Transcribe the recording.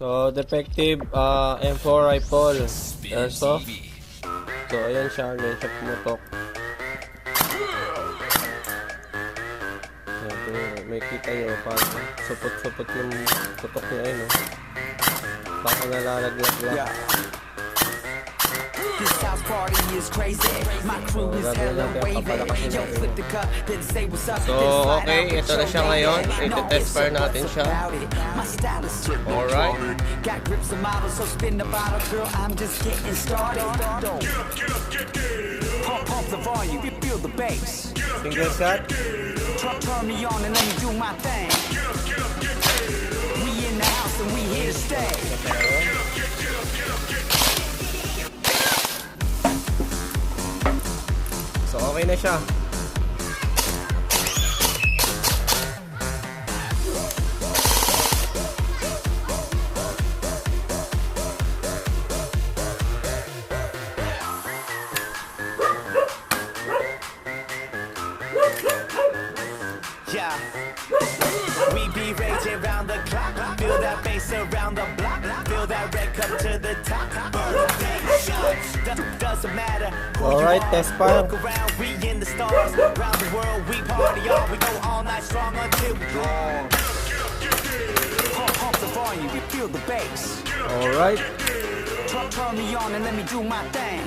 So, defective M4 rifle, airsoft. So, ayan siya, lensya pumutok. So, may kita nyo, parang supot-supot yung putok niya, ayun, no? Baka nalalaglag lang. This house party is crazy. My crew is hella wavy. Yo, flip the cup, then say what's up. So, okay, ito na siya ngayon. Ito-test fire natin siya. Alright. Got grips and models, so spin the bottle, girl. I'm just getting started. Pump the volume, feel the bass. Single shot. Turn me on and let me do my thing. We in the house and we here to stay. So, okay na siya. Yeah, we be raging round the clock. Feel that bass around the block. Feel that red cup to the top. Doesn't matter. Alright, test fire. We in the stars. Round the world, we party on. We go all night strong until we gone. Pump the volume, feel the bass. Alright. Turn me on and let me do my thing.